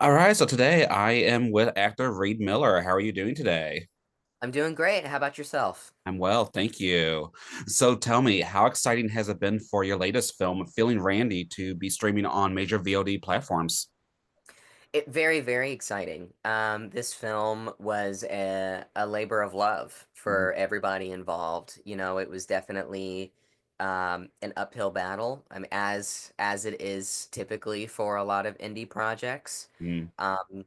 All right, so today I am with actor Reid Miller. How are you doing today? I'm doing great. How about yourself? I'm well, thank you. So tell me, how exciting has it been for your latest film, Feeling Randy, to be streaming on major VOD platforms? Very exciting. This film was a labor of love Mhm. for everybody involved. It was definitely an uphill battle. I mean, as it is typically for a lot of indie projects. Mhm. Um,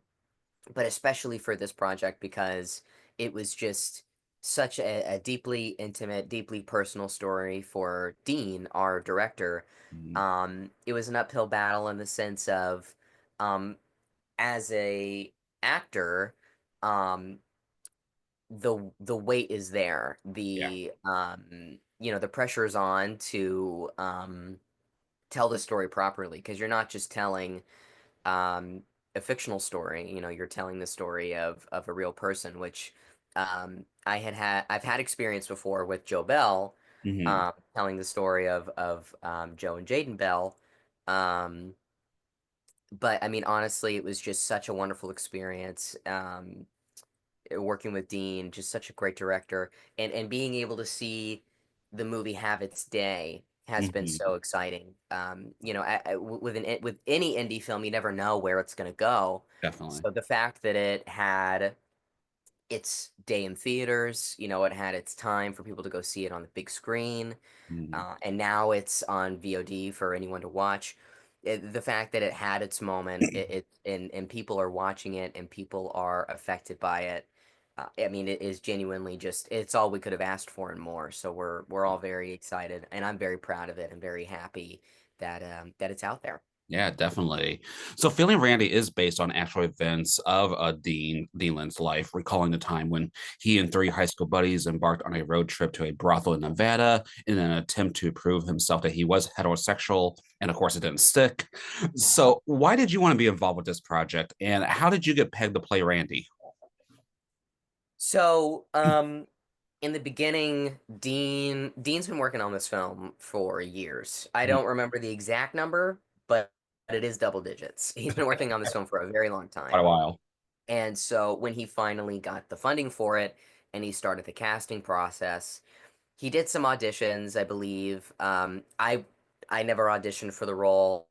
but especially for this project because it was just such a deeply intimate, deeply personal story for Dean, our director. Mhm. It was an uphill battle in the sense of, as a actor, um, the weight is there. Yeah. The pressure is on to tell the story properly because you're not just telling um, a fictional story. You're telling the story of a real person, which I've had experience before with Joe Bell, Hmm. telling the story of Joe and Jaden Bell. Um, but I mean, honestly, it was just such a wonderful experience. Working with Dean, just such a great director, and being able to see the movie have its day has been Hmm. so exciting. With any indie film, you never know where it's going to go. Definitely. So the fact that it had its day in theaters, it had its time for people to go see it on the big screen, Mhm. and now it's on VOD for anyone to watch. The fact that it had its moment, and people are watching it and people are affected by it. I mean, it is genuinely just it's all we could have asked for and more. So we're all very excited, and I'm very proud of it and very happy that it's out there. Yeah, definitely. So, Feeling Randy is based on actual events of Dean Lent's life, recalling the time when he and three high school buddies embarked on a road trip to a brothel in Nevada in an attempt to prove himself that he was heterosexual. And of course, it didn't stick. So, why did you want to be involved with this project? And how did you get pegged to play Randy? So, in the beginning, Dean's been working on this film for years. I Mhm. don't remember the exact number, but it is double digits. He's been working on this film for a very long Quite a time. while. And so when he finally got the funding for it and he started the casting process, he did some auditions, I believe. I never auditioned for the role.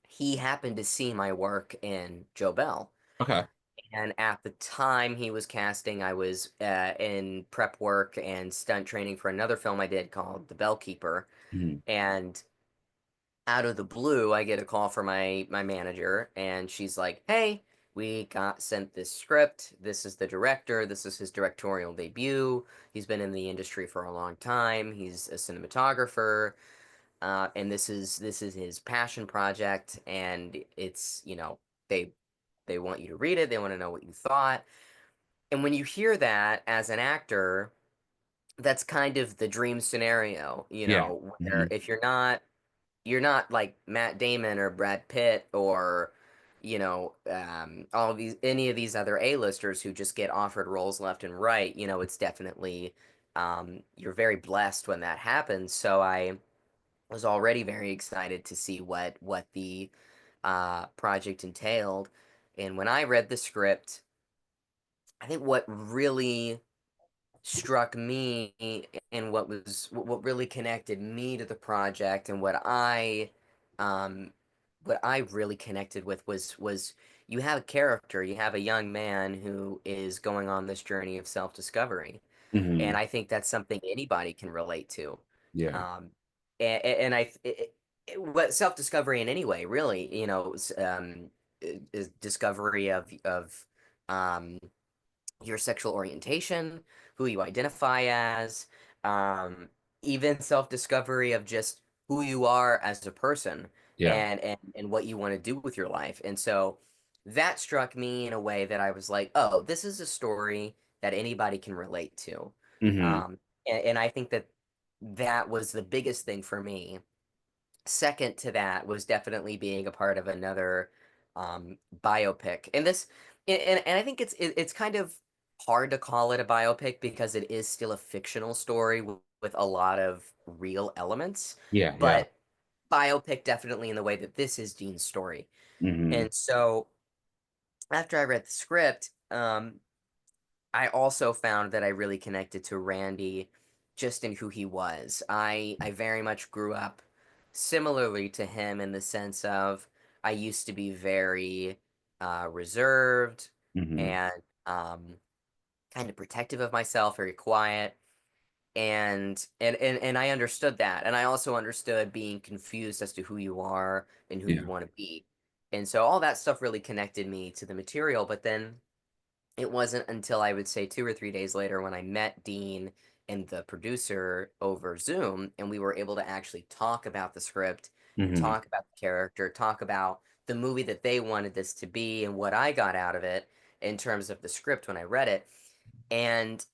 He happened to see my work in Joe Bell. Okay. And at the time he was casting, I was in prep work and stunt training for another film I did called The Bellkeeper. Mhm. And out of the blue, I get a call from my manager, and she's like, "Hey, we got sent this script. This is the director. This is his directorial debut. He's been in the industry for a long time. He's a cinematographer, and this is his passion project. And it's they they want you to read it. They want to know what you thought." And when you hear that as an actor, that's kind of the dream scenario, Yeah. where Mhm. if you're not like Matt Damon or Brad Pitt or all of these any of these other A-listers who just get offered roles left and right. It's definitely you're very blessed when that happens. So I was already very excited to see what the project entailed. And when I read the script, I think what really struck me and what really connected me to the project and um what I really connected with was you have a character, you have a young man who is going on this journey of self-discovery. And Mhm. I think that's something anybody can relate to. Yeah. Um and what self-discovery in any way, really, is discovery of um your sexual orientation, who you identify as, um, even self-discovery of just who you are as a person Yeah. and what you want to do with your life. And so that struck me in a way that I was like, oh, this is a story that anybody can relate to. Hmm. And I think that that was the biggest thing for me. Second to that was definitely being a part of another biopic. And I think it's kind of hard to call it a biopic because it is still a fictional story with a lot of real elements. Yeah. Yeah. But biopic definitely in the way that this is Dean's story. Hmm. And so after I read the script, I also found that I really connected to Randy just in who he was. I very much grew up similarly to him in the sense of I used to be very reserved Hmm. and um, kind of protective of myself, very quiet. And I understood that. And I also understood being confused as to who you are and who you Yeah. want to be. And so all that stuff really connected me to the material. But then it wasn't until I would say 2 or 3 days later when I met Dean and the producer over Zoom, and we were able to actually talk about the script, Hmm. talk about the character, talk about the movie that they wanted this to be and what I got out of it in terms of the script when I read it. And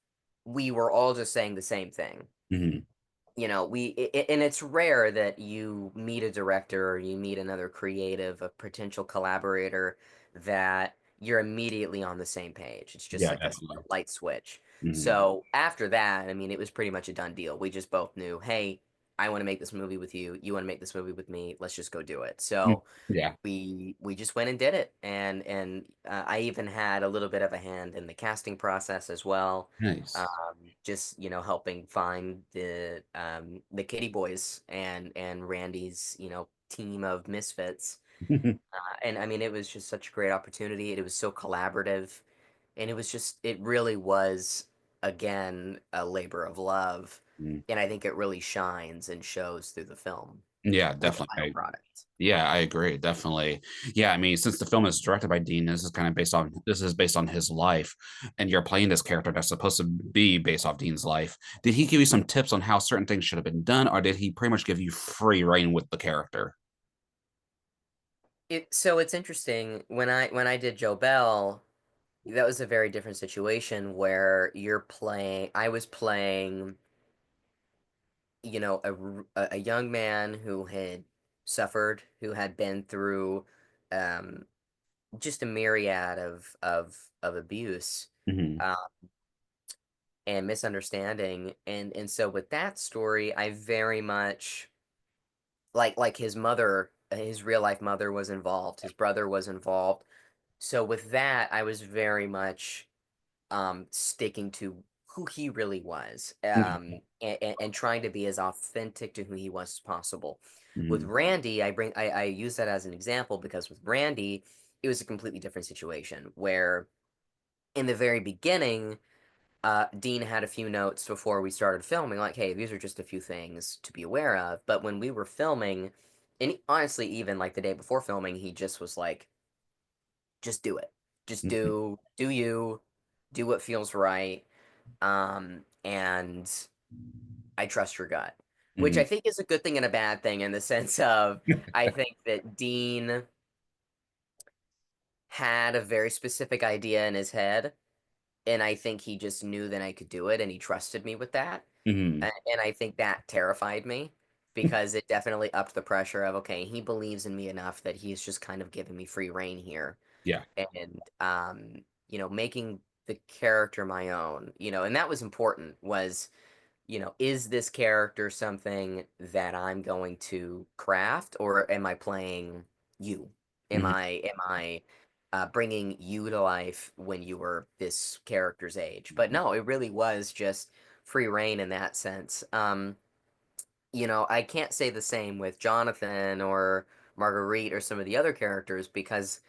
we were all just saying the same thing. Hmm. And it's rare that you meet a director or you meet another creative, a potential collaborator that you're immediately on the same page. It's just Yeah, like a definitely. light switch. Hmm. So after that, I mean, it was pretty much a done deal. We just both knew, hey, I want to make this movie with you. You want to make this movie with me. Let's just go do it. So Yeah. we just went and did it, and I even had a little bit of a hand in the casting process as well. Nice. Just helping find the Kitty Boys and Randy's team of misfits. And I mean, it was just such a great opportunity. It was so collaborative, and it really was again a labor of love, and I think it really shines and shows through the film Yeah, in the definitely. final product. Yeah, I agree. Definitely. Yeah, I mean, since the film is directed by Dean, this is based on his life, and you're playing this character that's supposed to be based off Dean's life. Did he give you some tips on how certain things should have been done, or did he pretty much give you free reign with the character? So it's interesting when I did Joe Bell, that was a very different situation where I was playing, a young man who had suffered, who had been through um, just a myriad of abuse Hmm. uh, and misunderstanding, and so with that story, I very much like his mother, his real life mother was involved, his brother was involved. So with that, I was very much sticking to who he really was, and trying to be as authentic to who he was as possible. With Hmm. Randy, I use that as an example because with Randy, it was a completely different situation where in the very beginning, Dean had a few notes before we started filming, like, hey, these are just a few things to be aware of. But when we were filming, and honestly, even like the day before filming, he just was like, just do it. Just Hmm. do you, do what feels right. And I trust your gut, which I Hmm. think is a good thing and a bad thing in the sense of I think that Dean had a very specific idea in his head, and I think he just knew that I could do it, and he trusted me with that. Hmm. And I think that terrified me because it definitely upped the pressure of, okay, he believes in me enough that he's just kind of giving me free reign here. Yeah. And making the character my own, and that was important was, is this character something that I'm going to craft, or am I playing you? Am Hmm. I bringing you to life when you were this character's age? But no, it really was just free reign in that sense. I can't say the same with Jonathan or Marguerite or some of the other characters because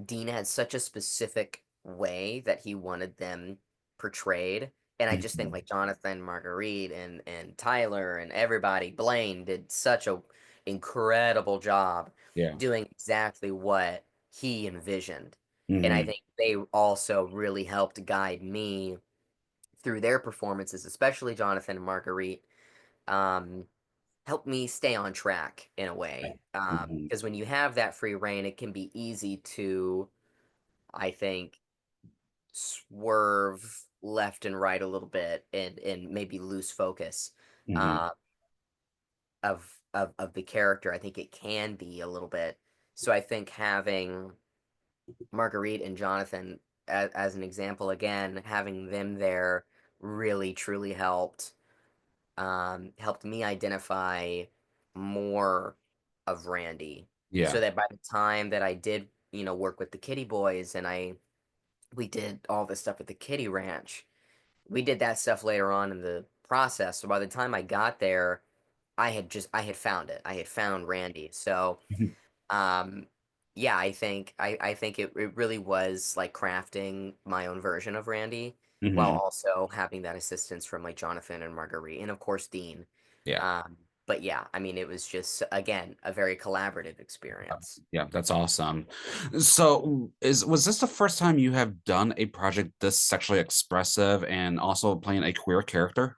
Dean had such a specific way that he wanted them portrayed. And I just think Hmm. like Jonathan, Marguerite, and Tyler and everybody, Blaine did such a incredible job Yeah. doing exactly what he envisioned. And I Hmm. think they also really helped guide me through their performances, especially Jonathan and Marguerite. Um, Helped me stay on track in a way. Hmm. Because when you have that free reign, it can be easy to, I think, swerve left and right a little bit and maybe lose focus Hmm. uh, of the character. I think it can be a little bit. So I think having Marguerite and Jonathan as an example again, having them there really truly helped me identify more of Randy, Yeah. so that by the time that I did, work with the Kitty Boys and we did all this stuff at the Kitty Ranch, we did that stuff later on in the process. So by the time I got there, I had found it. I had found Randy. So um, yeah, I think it really was like crafting my own version of Randy while Hmm. also having that assistance from like Jonathan and Marguerite and of course Dean. Yeah. But yeah, I mean it was just again a very collaborative experience. Yeah, that's awesome. So, is was this the first time you have done a project this sexually expressive and also playing a queer character?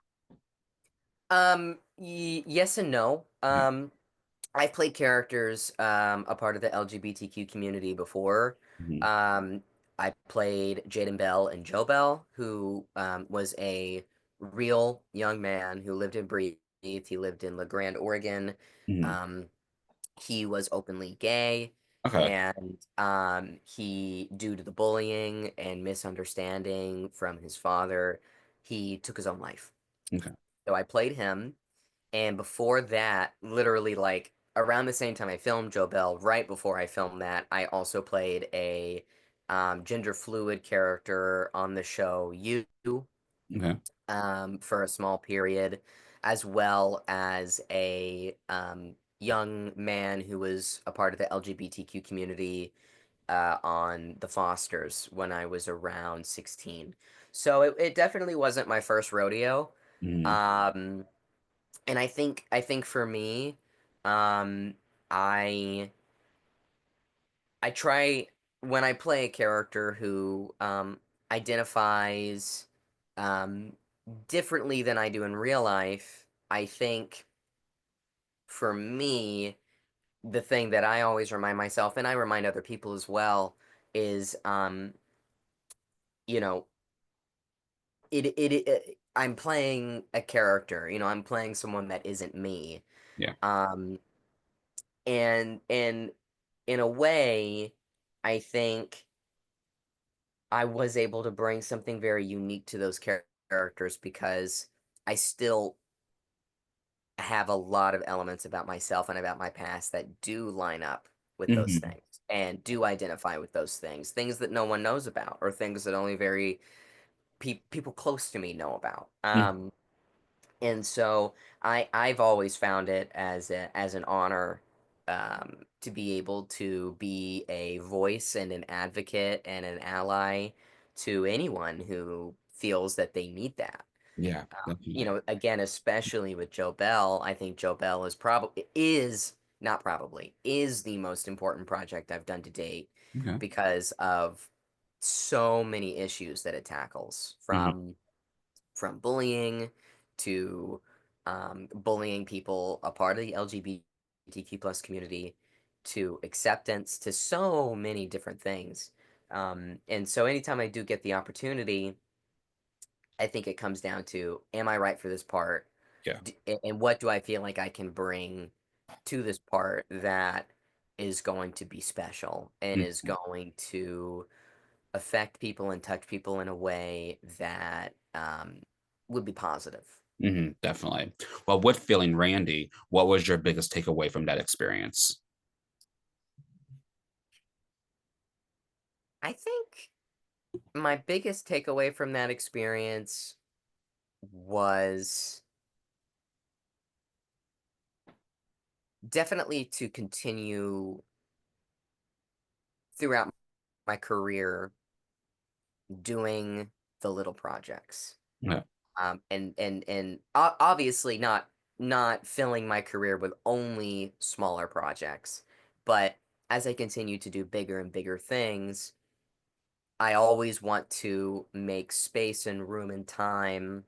Yes and no. Yeah. I've played characters a part of the LGBTQ community before. Mhm. Um, I played Jaden Bell and Joe Bell, who was a real young man who lived in Breathe. He lived in La Grande, Oregon. Mhm. Um, he was openly gay, Okay. and due to the bullying and misunderstanding from his father, he took his own life. Okay. So I played him. And before that, literally like around the same time I filmed Joe Bell, right before I filmed that, I also played a gender fluid character on the show You Okay. for a small period, as well as a young man who was a part of the LGBTQ community on The Fosters when I was around 16. So it definitely wasn't my first rodeo. Mhm. Um, and I think for me, um, I I try when I play a character who identifies um, differently than I do in real life. I think for me, the thing that I always remind myself, and I remind other people as well, is you know, I'm playing a character. I'm playing someone that isn't me. Yeah. Um, and in a way, I think I was able to bring something very unique to those characters because I still have a lot of elements about myself and about my past that do line up with those Hmm. things and do identify with those things that no one knows about or things that only very people close to me know about. And so I've always found it as an honor to be able to be a voice and an advocate and an ally to anyone who feels that they need that. Yeah, definitely. Again, especially with Joe Bell, I think Joe Bell is not probably is the most important project I've done to date Okay. because of so many issues that it tackles Hmm. from bullying to bullying people a part of the LGBTQ plus community to acceptance to so many different things. And so anytime I do get the opportunity, I think it comes down to, am I right for this part? Yeah. And what do I feel like I can bring to this part that is going to be special and is Mhm. going to affect people and touch people in a way that would be positive. Definitely. Well, with feeling Randy, what was your biggest takeaway from that experience? I think my biggest takeaway from that experience was definitely to continue throughout my career doing the little projects. Yeah. And obviously not filling my career with only smaller projects, but as I continue to do bigger and bigger things, I always want to make space and room and time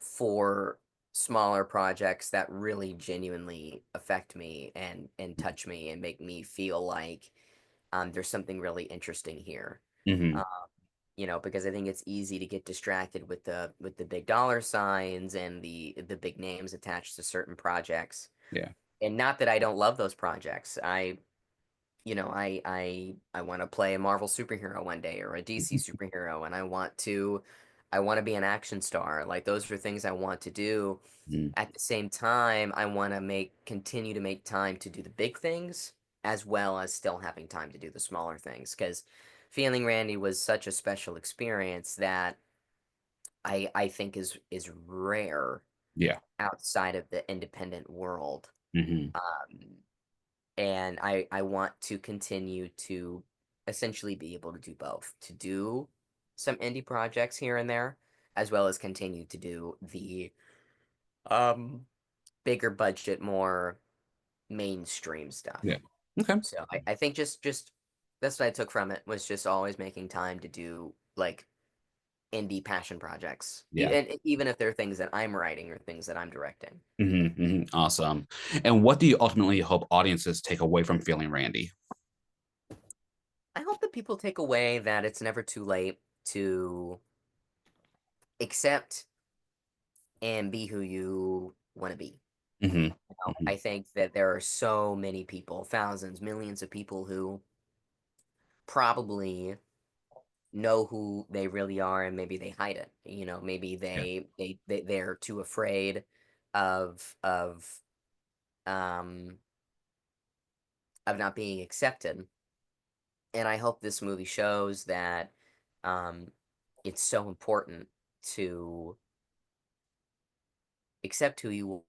for smaller projects that really genuinely affect me and touch me and make me feel like there's something really interesting here. Hmm. Um, because I think it's easy to get distracted with the big dollar signs and the big names attached to certain projects. Yeah. And not that I don't love those projects. I want to play a Marvel superhero one day or a DC superhero, and I want to I want to be an action star. Like those are things I want to do. Mhm. At the same time, I want to continue to make time to do the big things as well as still having time to do the smaller things. Because Feeling Randy was such a special experience that I think is rare Yeah. outside of the independent world. Hmm. Um, and I want to continue to essentially be able to do both, to do some indie projects here and there, as well as continue to do the um bigger budget, more mainstream Yeah. stuff. Okay. So I think just that's what I took from it was just always making time to do like indie passion projects, Yeah. even if they're things that I'm writing or things that I'm directing. Awesome. And what do you ultimately hope audiences take away from Feeling Randy? I hope that people take away that it's never too late to accept and be who you want to be. Hmm. You know, Hmm. I think that there are so many people, thousands, millions of people who probably know who they really are and maybe they hide it. You know, maybe Yeah. they're too afraid of um of not being accepted. And I hope this movie shows that um it's so important to accept who you are.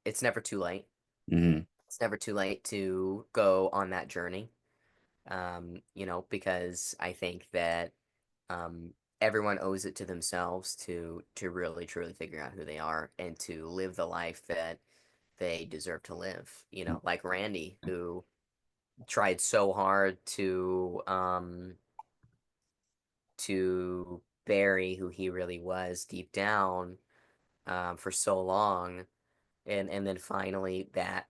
It's never too late. Hmm. It's never too late to go on that journey. Because I think that um, everyone owes it to themselves to really truly figure out who they are and to live the life that they deserve to live. You know, like Randy, who tried so hard to bury who he really was deep down for so long, and then finally that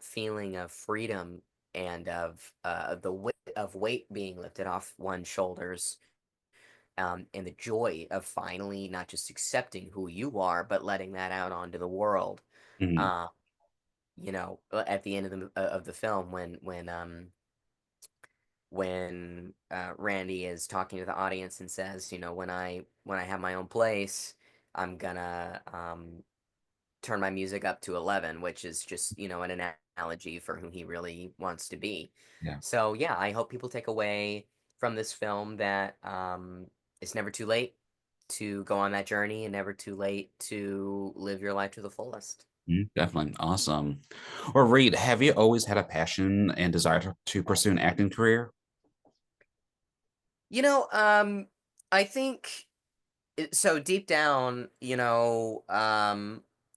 feeling of freedom and of the weight being lifted off one's shoulders, and the joy of finally not just accepting who you are but letting that out onto the world. Hmm. uh, at the end of the film when Randy is talking to the audience and says, when I have my own place, I'm gonna turn my music up to 11, which is just, an analogy for who he really wants to be. Yeah. So, yeah, I hope people take away from this film that it's never too late to go on that journey and never too late to live your life to the fullest. Definitely. Awesome. Or Reid, have you always had a passion and desire to pursue an acting career? You know, I think so deep down,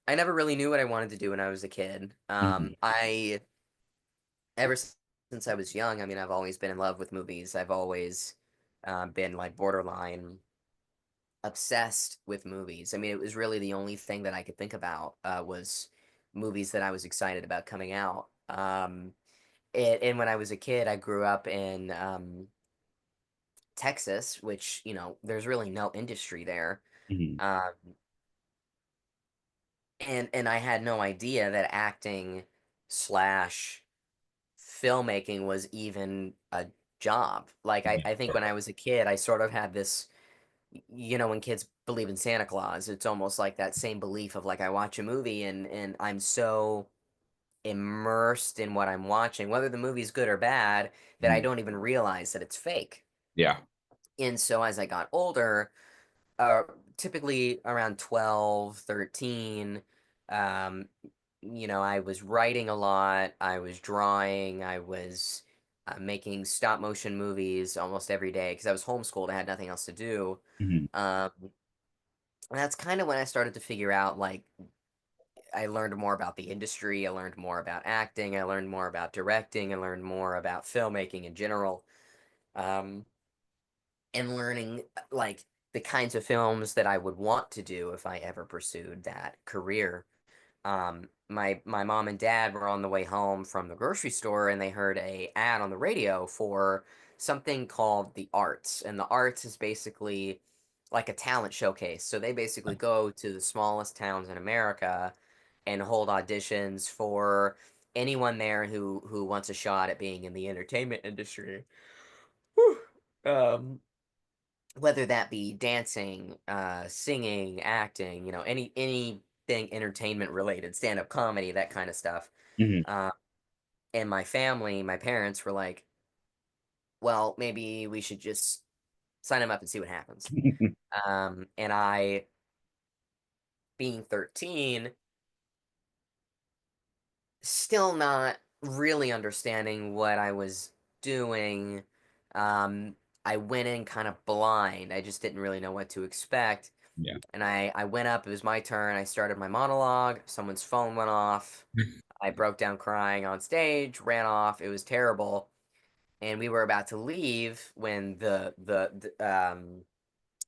I never really knew what I wanted to do when I was a kid. Hmm. I ever since I was young, I mean, I've always been in love with movies. I've always been like borderline obsessed with movies. I mean, it was really the only thing that I could think about was movies that I was excited about coming out. And when I was a kid, I grew up in Texas, which, there's really no industry there. Hmm. Um, and I had no idea that acting slash filmmaking was even a job. Like Yeah. I think when I was a kid, I sort of had this, when kids believe in Santa Claus, it's almost like that same belief of like I watch a movie and I'm so immersed in what I'm watching, whether the movie's good or bad, that I Mhm. don't even realize that it's fake. Yeah. And so as I got older, uh, typically around 12, 13. Um, I was writing a lot, I was drawing, I was making stop motion movies almost every day because I was homeschooled, I had nothing else to do. Hmm. Um, and that's kind of when I started to figure out, like, I learned more about the industry, I learned more about acting, I learned more about directing, I learned more about filmmaking in general. Um, and learning like the kinds of films that I would want to do if I ever pursued that career. My mom and dad were on the way home from the grocery store and they heard a ad on the radio for something called the Arts, and the Arts is basically like a talent showcase. So they basically go to the smallest towns in America and hold auditions for anyone there who wants a shot at being in the entertainment industry, whew, um, whether that be dancing, singing, acting, anything entertainment related, stand up comedy, that kind of stuff. Hmm. Uh, and my family, my parents were like, well, maybe we should just sign him up and see what happens. And I, being 13, still not really understanding what I was doing. Um, I went in kind of blind. I just didn't really know what to expect. Yeah. And I went up, it was my turn. I started my monologue. Someone's phone went off. I broke down crying on stage, ran off. It was terrible. And we were about to leave when the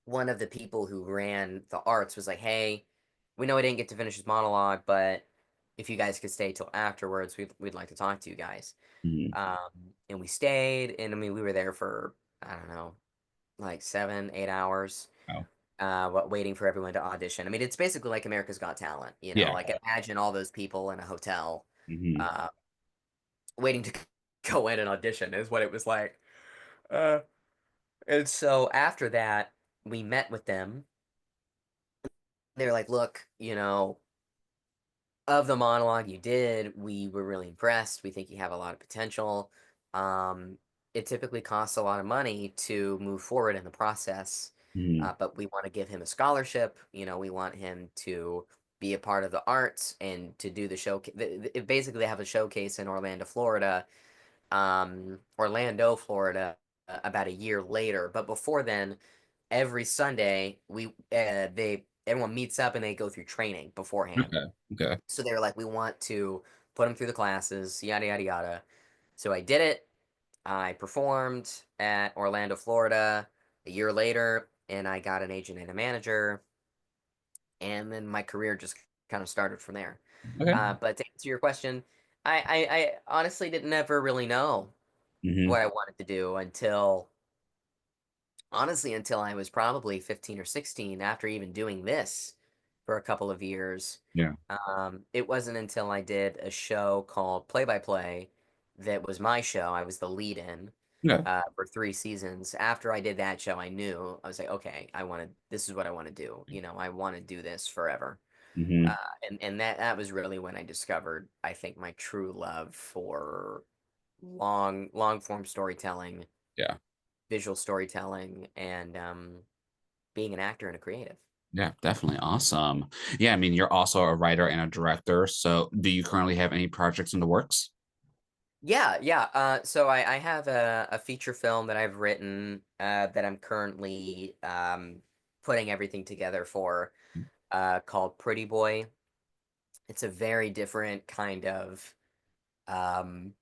one of the people who ran the arts was like, "Hey, we know he didn't get to finish his monologue, but if you guys could stay till afterwards, we'd like to talk to you guys." Hmm. And we stayed, and I mean, we were there for I don't know, like 7, 8 hours, Oh. waiting for everyone to audition. I mean, it's basically like America's Got Talent, Yeah. like imagine all those people in a hotel, Hmm. uh, waiting to go in and audition is what it was like. Uh, and so after that, we met with them. They were like, "Look, of the monologue you did, we were really impressed. We think you have a lot of potential. Um, it typically costs a lot of money to move forward in the process, Hmm. but we want to give him a scholarship. We want him to be a part of the arts and to do the show. Basically, they have a showcase in Orlando, Florida, about a year later. But before then, every Sunday, everyone meets up and they go through training beforehand. Okay. Okay. So they were like, we want to put him through the classes, yada, yada, yada. So I did it. I performed at Orlando, Florida a year later, and I got an agent and a manager. And then my career just kind of started from there. Okay. But to answer your question, I honestly didn't ever really know Hmm. what I wanted to do until I was probably 15 or 16 after even doing this for a couple of years. Yeah. It wasn't until I did a show called Play by Play that was my show. I was the lead in Okay. for 3 seasons. After I did that show, I was like, okay, this is what I want to do. I want to do this forever. Uh, Hmm. and that was really when I discovered, I think, my true love for long form storytelling, Yeah. visual storytelling, and being an actor and a creative. Yeah, definitely awesome. Yeah, I mean, you're also a writer and a director. So, do you currently have any projects in the works? Yeah, yeah. So I have a feature film that I've written that I'm currently putting everything together for called Pretty Boy. It's a very different kind of um,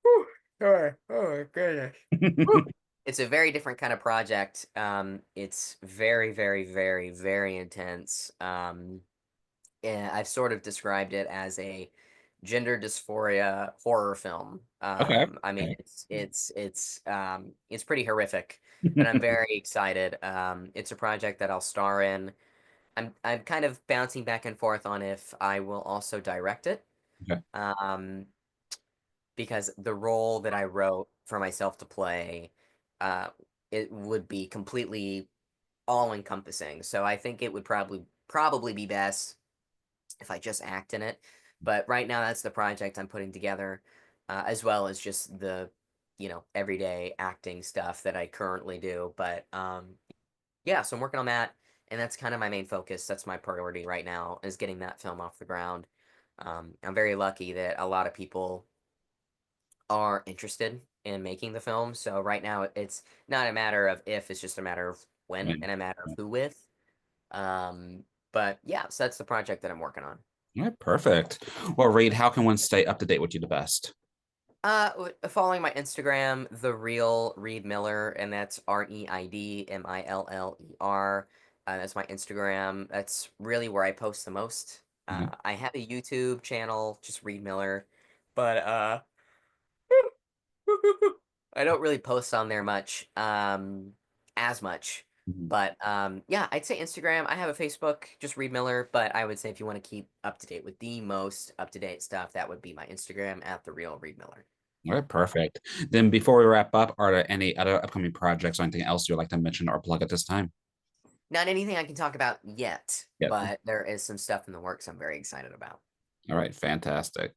whew, sorry. Oh my goodness. Whew. It's a very different kind of project. It's very, very, very, very intense. And I've sort of described it as a gender dysphoria horror film. Okay. I mean, Okay. it's pretty horrific, but I'm very excited. It's a project that I'll star in. I'm kind of bouncing back and forth on if I will also direct it, Okay. um, because the role that I wrote for myself to play, uh, it would be completely all encompassing. So I think it would probably be best if I just act in it. But right now, that's the project I'm putting together, as well as just the, everyday acting stuff that I currently do. But yeah, so I'm working on that, and that's kind of my main focus. That's my priority right now is getting that film off the ground. I'm very lucky that a lot of people are interested in making the film. So right now, it's not a matter of if, it's just a matter of when When? and a matter of who with. Um, but yeah, so that's the project that I'm working on. All right, perfect. Well, Reid, how can one stay up to date with you the best? Following my Instagram, the real Reid Miller, and that's ReidMiller. That's my Instagram. That's really where I post the most. Okay. I have a YouTube channel, just Reid Miller, but I don't really post on there much, as much. Mhm. But yeah, I'd say Instagram. I have a Facebook, just Reid Miller. But I would say if you want to keep up to date with the most up to date stuff, that would be my Instagram at the real Reid Miller. All right, perfect. Then before we wrap up, are there any other upcoming projects or anything else you'd like to mention or plug at this time? Not anything I can talk about yet, Yep. but there is some stuff in the works I'm very excited about. All right, fantastic.